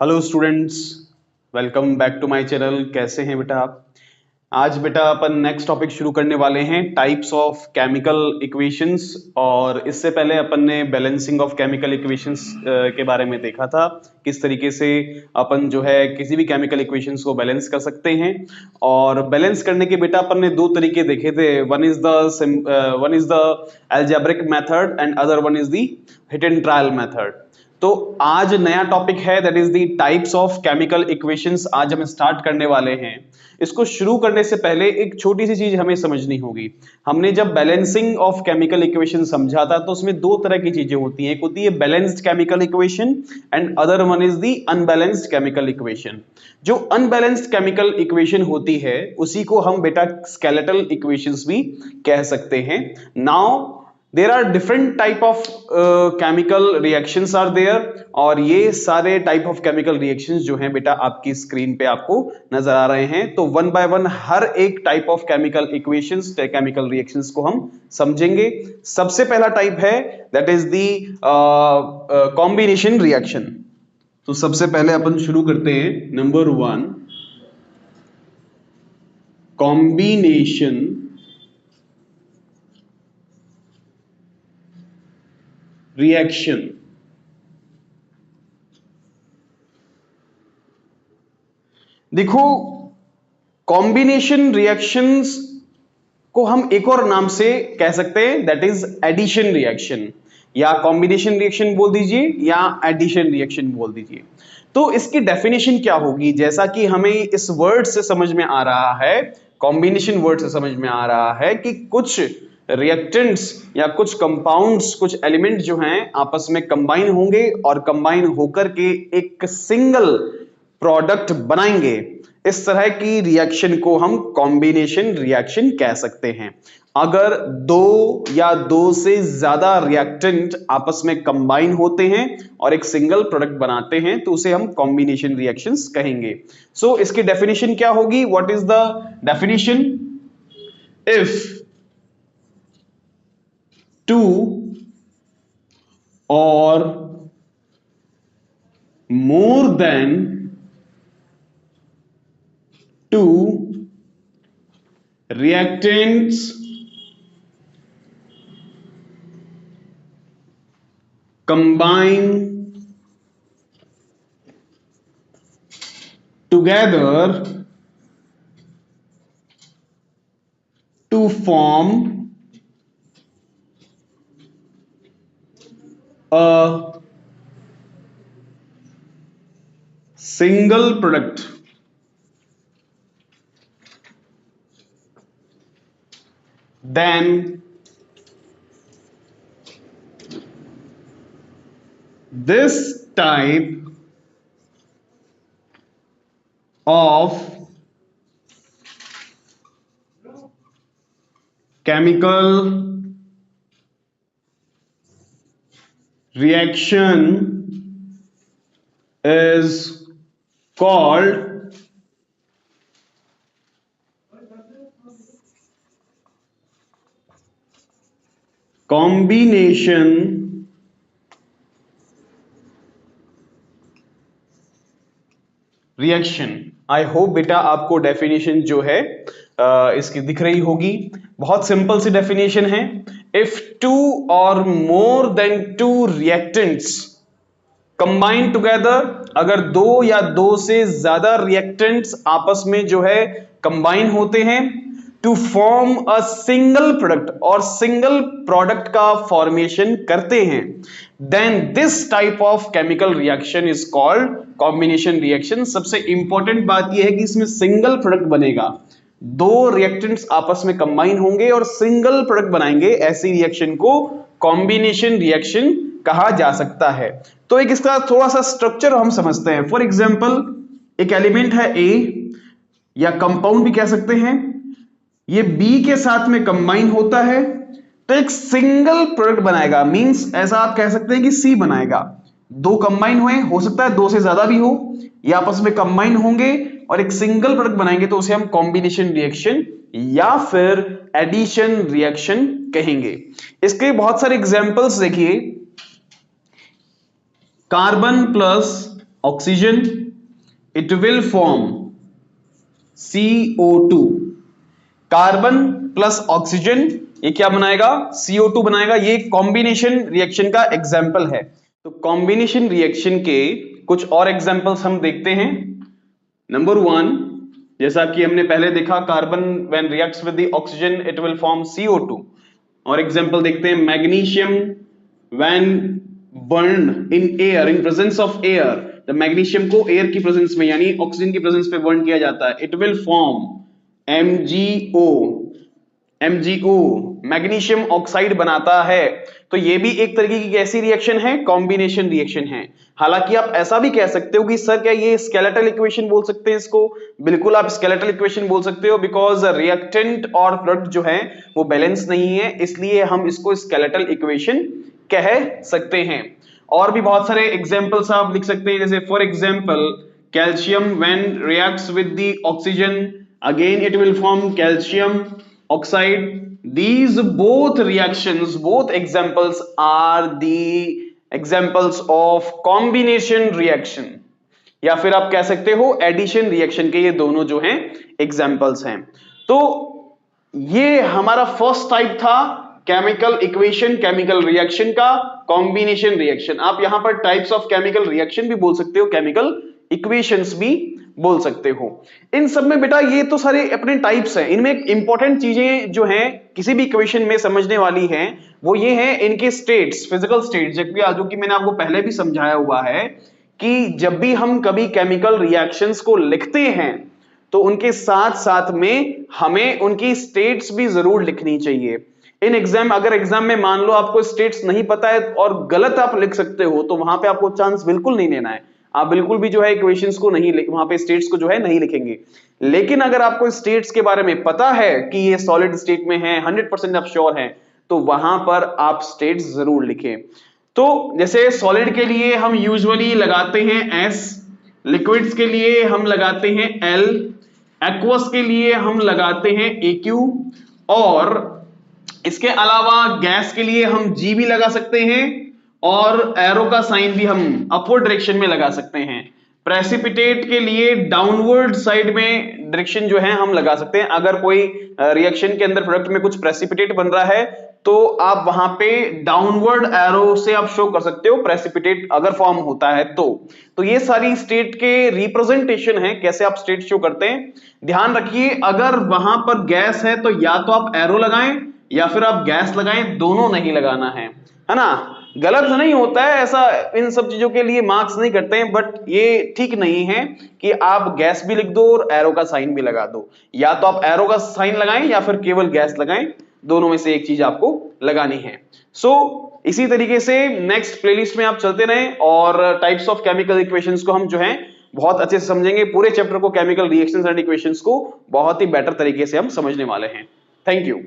Hello students, welcome back to my channel. कैसे हैं बेटा आप? आज बेटा अपन नेक्स्ट टॉपिक शुरू करने वाले हैं, टाइप्स ऑफ केमिकल इक्वेशंस। और इससे पहले अपन ने बैलेंसिंग ऑफ केमिकल इक्वेशंस के बारे में देखा था, किस तरीके से अपन जो है किसी भी केमिकल इक्वेशंस को बैलेंस कर सकते हैं। और बैलेंस करने के बेटा अपन ने दो तरीके देखे थे, one is the algebraic method and other one is the hit and trial method. तो आज नया टॉपिक है, that is the types of chemical equations. आज हम स्टार्ट करने वाले हैं। इसको शुरू करने से पहले एक छोटी सी चीज हमें समझनी होगी। हमने जब बैलेंसिंग ऑफ केमिकल इक्वेशन समझा था तो उसमें दो तरह की चीजें होती हैं, एक होती है balanced chemical equation and other one is the unbalanced chemical equation. जो अनबैलेंस्ड केमिकल इक्वेशन होती है उसी को हम बेटा स्केलेटल इक्वेशंस भी कह सकते हैं। Now there are different type of chemical reactions are there, और ये सारे टाइप ऑफ केमिकल रिएक्शंस जो हैं बेटा आपकी स्क्रीन पे आपको नजर आ रहे हैं। तो वन बाय वन हर एक type of chemical equations, chemical reactions को हम समझेंगे। सबसे पहला टाइप है that is the combination reaction. तो सबसे पहले अपन शुरू करते हैं नंबर 1, कॉम्बिनेशन रिएक्शन। देखो, कॉम्बिनेशन रिएक्शंस को हम एक और नाम से कह सकते हैं, दैट इज एडिशन रिएक्शन, या कॉम्बिनेशन रिएक्शन बोल दीजिए या एडिशन रिएक्शन बोल दीजिए। तो इसकी डेफिनेशन क्या होगी? जैसा कि हमें इस वर्ड से समझ में आ रहा है, कॉम्बिनेशन वर्ड से समझ में आ रहा है कि कुछ रिएक्टेंट्स या कुछ कंपाउंड्स, कुछ एलिमेंट जो हैं आपस में कंबाइन होंगे और कंबाइन होकर के एक सिंगल प्रोडक्ट बनाएंगे। इस तरह की रिएक्शन को हम कॉम्बिनेशन रिएक्शन कह सकते हैं। अगर दो या दो से ज्यादा रिएक्टेंट आपस में कंबाइन होते हैं और एक सिंगल प्रोडक्ट बनाते हैं तो उसे हम कॉम्बिनेशन रिएक्शंस कहेंगे। सो इसकी डेफिनेशन क्या होगी? What is the definition? If two or more than two reactants combine together to form a single product, then this type of chemical reaction is called combination reaction. I hope बेटा आपको definition जो है इसकी दिख रही होगी। बहुत simple सी definition है। इफ टू और more than to reactants combine together, अगर दो या दो से ज्यादा रिएक्टेंट्स आपस में जो है कंबाइन होते हैं to form a single product, और सिंगल प्रोडक्ट का फॉर्मेशन करते हैं, then this type of chemical reaction is called combination reaction. सबसे इंपॉर्टेंट बात यह है कि इसमें सिंगल प्रोडक्ट बनेगा, दो रिएक्टेंट्स आपस में कंबाइन होंगे और सिंगल प्रोडक्ट बनाएंगे, ऐसी रिएक्शन को कॉम्बिनेशन रिएक्शन कहा जा सकता है। तो एक इसका थोड़ा सा स्ट्रक्चर हम समझते हैं। फॉर एग्जांपल, एक एलिमेंट है ए, या कंपाउंड भी कह सकते हैं, ये बी के साथ में कंबाइन होता है तो एक सिंगल प्रोडक्ट बनाएगा। मींस ऐसा आप कह सकते हैं कि सी बनाएगा। दो कंबाइन हुए, हो सकता है दो से ज्यादा भी हो, ये आपस में कंबाइन होंगे और एक सिंगल प्रोडक्ट बनाएंगे तो उसे हम कॉम्बिनेशन रिएक्शन या फिर एडिशन रिएक्शन कहेंगे। इसके बहुत सारे एग्जांपल्स देखिए। Carbon plus oxygen, it will form CO2। Carbon plus oxygen ये क्या बनाएगा? CO2 बनाएगा। ये कॉम्बिनेशन रिएक्शन का एग्जाम्पल है। तो कॉम्बिनेशन रिएक्शन के कुछ और एग्जाम्पल्स हम देखते हैं। नंबर 1, जैसा कि हमने पहले देखा, carbon when reacts with the oxygen it will form CO2। और एग्जाम्पल देखते हैं, magnesium when burn in air, in presence of air, the magnesium को एयर की प्रेजेंस में यानी ऑक्सीजन की प्रेजेंस पे बर्न किया जाता है, it will form MgO। MgO magnesium oxide बनाता है। तो ये भी एक तरीके की कैसी रिएक्शन है? कॉम्बिनेशन रिएक्शन है। हालांकि आप ऐसा भी कह सकते हो कि सर क्या ये स्केलेटल इक्वेशन बोल सकते हैं इसको? बिल्कुल आप स्केलेटल इक्वेशन बोल सकते हो, बिकॉज रिएक्टेंट और प्रोडक्ट जो है वो बैलेंस नहीं है, इसलिए हम इसको स्केलेटल इक्वेशन कह सकते हैं। और भी बहुत सारे एग्जांपल्स आप लिख सकते हैं, जैसे for example calcium when reacts with the oxygen again it will form calcium oxide. These both reactions, both examples are the examples of combination reaction, या फिर आप कह सकते हो एडिशन रिएक्शन के ये दोनों जो हैं एग्जांपल्स हैं। तो ये हमारा फर्स्ट टाइप था केमिकल इक्वेशन, केमिकल रिएक्शन का, कॉम्बिनेशन रिएक्शन। आप यहां पर टाइप्स ऑफ केमिकल रिएक्शन भी बोल सकते हो, केमिकल इक्वेशंस भी बोल सकते हो। इन सब में बेटा ये तो सारे अपने टाइप्स हैं, इनमें इंपॉर्टेंट चीजें जो हैं किसी भी इक्वेशन में समझने वाली हैं वो ये हैं इनके स्टेट्स, फिजिकल स्टेट्स, जो कि मैंने आपको पहले भी समझाया हुआ है कि जब भी हम कभी केमिकल रिएक्शंस को लिखते हैं तो उनके साथ साथ में हमें उनकी स्टेट्स भी जरूर लिखनी चाहिए। इन एग्जाम, अगर एग्जाम में मान लो आपको स्टेट्स नहीं पता है और गलत आप लिख सकते हो तो वहां पे आपको चांस बिल्कुल नहीं लेना है। आप बिल्कुल भी जो है इक्वेशंस को नहीं, वहां पे स्टेट्स को जो है नहीं लिखेंगे। लेकिन अगर आपको स्टेट्स के बारे में पता है कि ये सॉलिड स्टेट में है, 100% आप श्योर हैं, तो वहां पर आप स्टेट्स जरूर लिखें। तो जैसे सॉलिड के लिए हम यूजुअली लगाते हैं S, लिक्विड्स के लिए हम लगाते हैं L, एक्वस के लिए हम लगाते हैं AQ, और इसके अलावा गैस के लिए हम G भी लगा सकते हैं और एरो का साइन भी हम अपवर्ड डायरेक्शन में लगा सकते हैं। प्रेसिपिटेट के लिए डाउनवर्ड साइड में डायरेक्शन जो है हम लगा सकते हैं। अगर कोई रिएक्शन के अंदर प्रोडक्ट में कुछ प्रेसिपिटेट बन रहा है तो आप वहां पे डाउनवर्ड एरो से आप शो कर सकते हो प्रेसिपिटेट अगर फॉर्म होता है तो ये सारी स्टेट के रिप्रेजेंटेशन है, कैसे आप स्टेट शो करते हैं। ध्यान रखिए अगर वहां पर गैस है तो या तो आप एरो लगाएं या फिर आप गैस लगाएं, दोनों नहीं लगाना है ना। गलत नहीं होता है ऐसा, इन सब चीजों के लिए मार्क्स नहीं करते हैं, बट ये ठीक नहीं है कि आप गैस भी लिख दो और एरो का साइन भी लगा दो। या तो आप एरो का साइन लगाएं या फिर केवल गैस लगाएं, दोनों में से एक चीज आपको लगानी है। इसी तरीके से नेक्स्ट प्लेलिस्ट में आप चलते रहें और टाइप्स ऑफ केमिकल इक्वेशंस को हम जो है बहुत अच्छे से समझेंगे। पूरे चैप्टर को, केमिकल रिएक्शंस एंड इक्वेशंस को बहुत ही बेटर तरीके से हम समझने वाले हैं। Thank you.